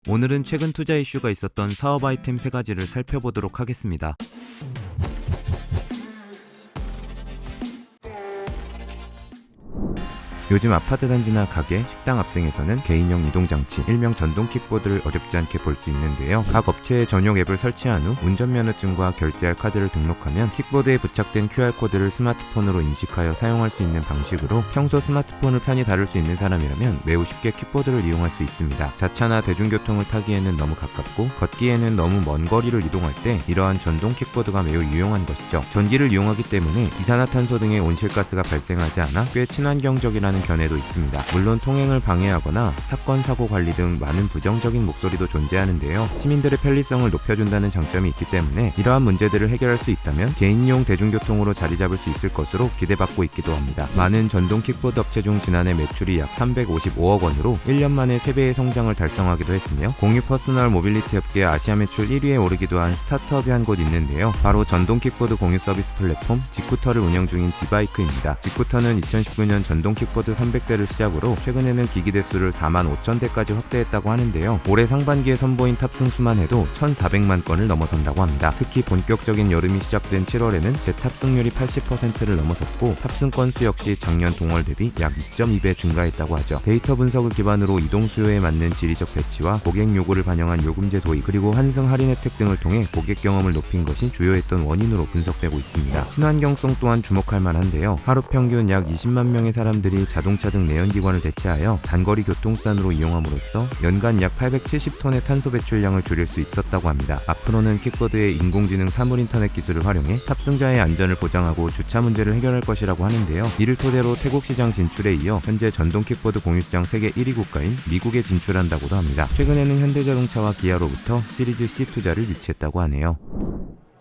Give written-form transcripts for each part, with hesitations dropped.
오늘은 최근 투자 이슈가 있었던 사업 아이템 3가지를 살펴보도록 하겠습니다. 요즘 아파트 단지나 가게, 식당 앞 등에서는 개인용 이동장치, 일명 전동 킥보드를 어렵지 않게 볼 수 있는데요. 각 업체의 전용 앱을 설치한 후 운전면허증과 결제할 카드를 등록하면 킥보드에 부착된 QR코드를 스마트폰으로 인식하여 사용할 수 있는 방식으로 평소 스마트폰을 편히 다룰 수 있는 사람이라면 매우 쉽게 킥보드를 이용할 수 있습니다. 자차나 대중교통을 타기에는 너무 가깝고 걷기에는 너무 먼 거리를 이동할 때 이러한 전동 킥보드가 매우 유용한 것이죠. 전기를 이용하기 때문에 이산화탄소 등의 온실가스가 발생하지 않아 꽤 친환경적이라는 견해도 있습니다. 물론 통행을 방해하거나 사건, 사고 관리 등 많은 부정적인 목소리도 존재하는데요. 시민들의 편리성을 높여준다는 장점이 있기 때문에 이러한 문제들을 해결할 수 있다면 개인용 대중교통으로 자리 잡을 수 있을 것으로 기대받고 있기도 합니다. 많은 전동 킥보드 업체 중 지난해 매출이 약 355억 원으로 1년 만에 3배의 성장을 달성하기도 했으며 공유 퍼스널 모빌리티 업계 아시아 매출 1위에 오르기도 한 스타트업이 한 곳 있는데요. 바로 전동 킥보드 공유 서비스 플랫폼 지쿠터를 운영 중인 지바이크입니다. 지쿠터는 2019년 전동 킥보드 300대를 시작으로 최근에는 기기 대수를 45,000대까지 확대했다고 하는데요. 올해 상반기에 선보인 탑승 수만 해도 1,400만 건을 넘어선다고 합니다. 특히 본격적인 여름이 시작된 7월에는 재탑승률이 80%를 넘어섰고 탑승 건수 역시 작년 동월 대비 약 2.2배 증가했다고 하죠. 데이터 분석을 기반으로 이동 수요에 맞는 지리적 배치와 고객 요구를 반영한 요금제 도입, 그리고 환승 할인 혜택 등을 통해 고객 경험을 높인 것이 주요했던 원인으로 분석되고 있습니다. 친환경성 또한 주목할 만한데요. 하루 평균 약 20만 명의 사람들이 자동차 등 내연기관을 대체하여 단거리 교통수단으로 이용함으로써 연간 약 870톤의 탄소 배출량을 줄일 수 있었다고 합니다. 앞으로는 킥보드의 인공지능 사물인터넷 기술을 활용해 탑승자의 안전을 보장하고 주차 문제를 해결할 것이라고 하는데요. 이를 토대로 태국 시장 진출에 이어 현재 전동 킥보드 공유시장 세계 1위 국가인 미국에 진출한다고도 합니다. 최근에는 현대자동차와 기아로부터 시리즈 C 투자를 유치했다고 하네요.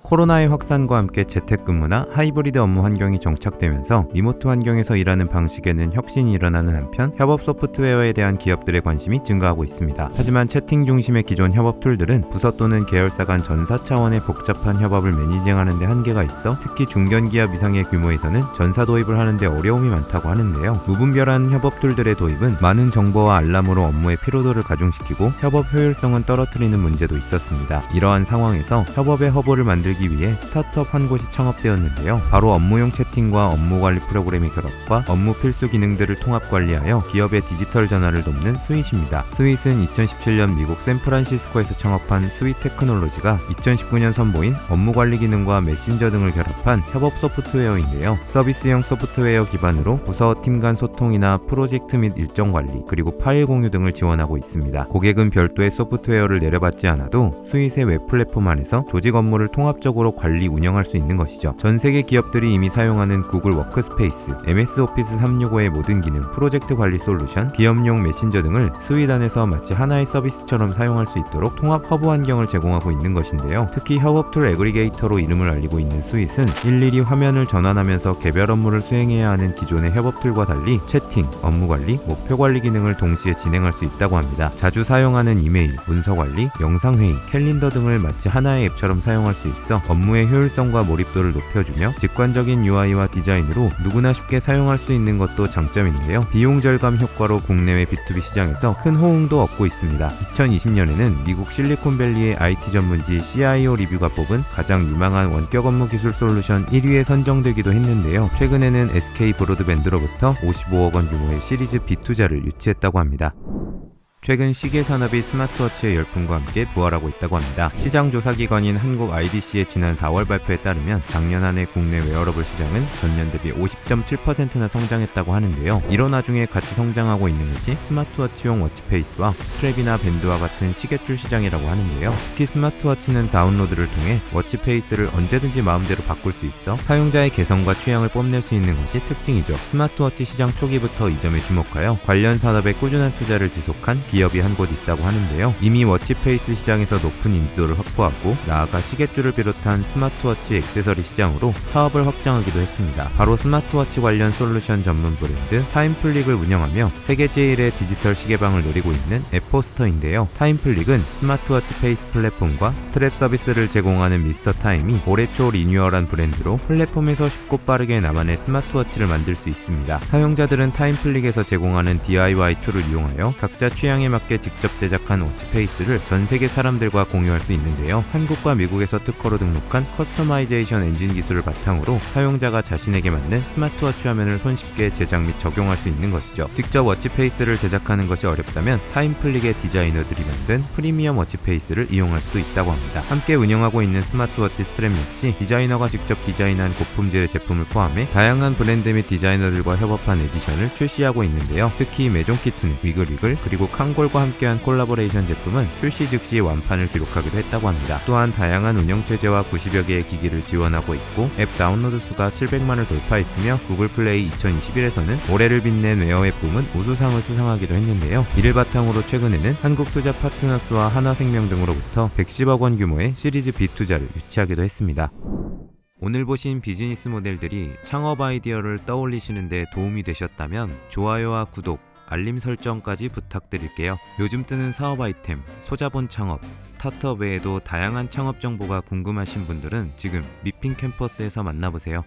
코로나의 확산과 함께 재택근무나 하이브리드 업무 환경이 정착되면서 리모트 환경에서 일하는 방식에는 혁신이 일어나는 한편 협업 소프트웨어에 대한 기업들의 관심이 증가하고 있습니다. 하지만 채팅 중심의 기존 협업 툴들은 부서 또는 계열사 간 전사 차원의 복잡한 협업을 매니징하는 데 한계가 있어 특히 중견기업 이상의 규모에서는 전사 도입을 하는 데 어려움이 많다고 하는데요. 무분별한 협업 툴들의 도입은 많은 정보와 알람으로 업무의 피로도를 가중시키고 협업 효율성은 떨어뜨리는 문제도 있었습니다. 이러한 상황에서 협업의 허브를 만들기 위해 스타트업 한 곳이 창업되었는데요. 바로 업무용 채팅과 업무관리 프로그램의 결합과 업무 필수 기능들을 통합 관리하여 기업의 디지털 전환을 돕는 스윗입니다. 스윗은 2017년 미국 샌프란시스코에서 창업한 스윗 테크놀로지가 2019년 선보인 업무관리 기능과 메신저 등을 결합한 협업 소프트웨어인데요. 서비스형 소프트웨어 기반으로 부서 팀 간 소통이나 프로젝트 및 일정 관리, 그리고 파일 공유 등을 지원하고 있습니다. 고객은 별도의 소프트웨어를 내려받지 않아도 스윗의 웹 플랫폼 안에서 조직 업무를 통합적으로 관리 운영할 수 있는 것이죠. 전 세계 기업들이 이미 사용하는 구글 워크스페이스, MS 오피스 365의 모든 기능, 프로젝트 관리 솔루션, 기업용 메신저 등을 스윗 안에서 마치 하나의 서비스처럼 사용할 수 있도록 통합 허브 환경을 제공하고 있는 것인데요. 특히 협업 툴 애그리게이터로 이름을 알리고 있는 스윗은 일일이 화면을 전환하면서 개별 업무를 수행해야 하는 기존의 협업 툴과 달리 채팅, 업무 관리, 목표 관리 기능을 동시에 진행할 수 있다고 합니다. 자주 사용하는 이메일, 문서 관리, 영상 회의, 캘린더 등을 마치 하나의 앱처럼 사용할 수 있어 업무의 효율성과 몰입도를 높여주며 직관적인 UI와 디자인으로 누구나 쉽게 사용할 수 있는 것도 장점인데요. 비용 절감 효과로 국내외 B2B 시장에서 큰 호응도 얻고 있습니다. 2020년에는 미국 실리콘밸리의 IT 전문지 CIO 리뷰가 뽑은 가장 유망한 원격 업무 기술 솔루션 1위에 선정되기도 했는데요. 최근에는 SK 브로드밴드로부터 55억 원 규모의 시리즈 B 투자를 유치했다고 합니다. 최근 시계 산업이 스마트워치의 열풍과 함께 부활하고 있다고 합니다. 시장 조사 기관인 한국 IDC의 지난 4월 발표에 따르면 작년 한 해 국내 웨어러블 시장은 전년 대비 50.7%나 성장했다고 하는데요. 이런 와중에 같이 성장하고 있는 것이 스마트워치용 워치페이스와 스트랩이나 밴드와 같은 시계줄 시장이라고 하는데요. 특히 스마트워치는 다운로드를 통해 워치페이스를 언제든지 마음대로 바꿀 수 있어 사용자의 개성과 취향을 뽐낼 수 있는 것이 특징이죠. 스마트워치 시장 초기부터 이 점에 주목하여 관련 산업에 꾸준한 투자를 지속한 기업이 한 곳 있다고 하는데요. 이미 워치페이스 시장에서 높은 인지도를 확보하고 나아가 시계줄을 비롯한 스마트워치 액세서리 시장으로 사업을 확장하기도 했습니다. 바로 스마트워치 관련 솔루션 전문 브랜드 타임플릭을 운영하며 세계 제1의 디지털 시계방을 노리고 있는 에포스터인데요. 타임플릭은 스마트워치 페이스 플랫폼과 스트랩 서비스를 제공하는 미스터 타임이 올해 초 리뉴얼한 브랜드로 플랫폼에서 쉽고 빠르게 나만의 스마트워치를 만들 수 있습니다. 사용자들은 타임플릭에서 제공하는 DIY 툴을 이용하여 각자 취향에 취향에 맞게 직접 제작한 워치페이스를 전 세계 사람들과 공유할 수 있는데요. 한국과 미국에서 특허로 등록한 커스터마이제이션 엔진 기술을 바탕으로 사용자가 자신에게 맞는 스마트워치 화면을 손쉽게 제작 및 적용할 수 있는 것이죠. 직접 워치페이스를 제작하는 것이 어렵다면 타임플릭의 디자이너들이 만든 프리미엄 워치페이스를 이용할 수도 있다고 합니다. 함께 운영하고 있는 스마트워치 스트랩 역시 디자이너가 직접 디자인한 고품질의 제품을 포함해 다양한 브랜드 및 디자이너들과 협업한 에디션을 출시하고 있는데요. 특히 메종키츠는 위글위글 그리고 칸골과 함께한 콜라보레이션 제품은 출시 즉시 완판을 기록하기도 했다고 합니다. 또한 다양한 운영체제와 90여 개의 기기를 지원하고 있고 앱 다운로드 수가 700만을 돌파했으며 구글 플레이 2021에서는 올해를 빛낸 웨어앱 부문 우수상을 수상하기도 했는데요. 이를 바탕으로 최근에는 한국투자 파트너스와 하나생명 등으로부터 110억 원 규모의 시리즈 B 투자를 유치하기도 했습니다. 오늘 보신 비즈니스 모델들이 창업 아이디어를 떠올리시는 데 도움이 되셨다면 좋아요와 구독, 알림 설정까지 부탁드릴게요. 요즘 뜨는 사업 아이템, 소자본 창업, 스타트업 외에도 다양한 창업 정보가 궁금하신 분들은 지금 미핑 캠퍼스에서 만나보세요.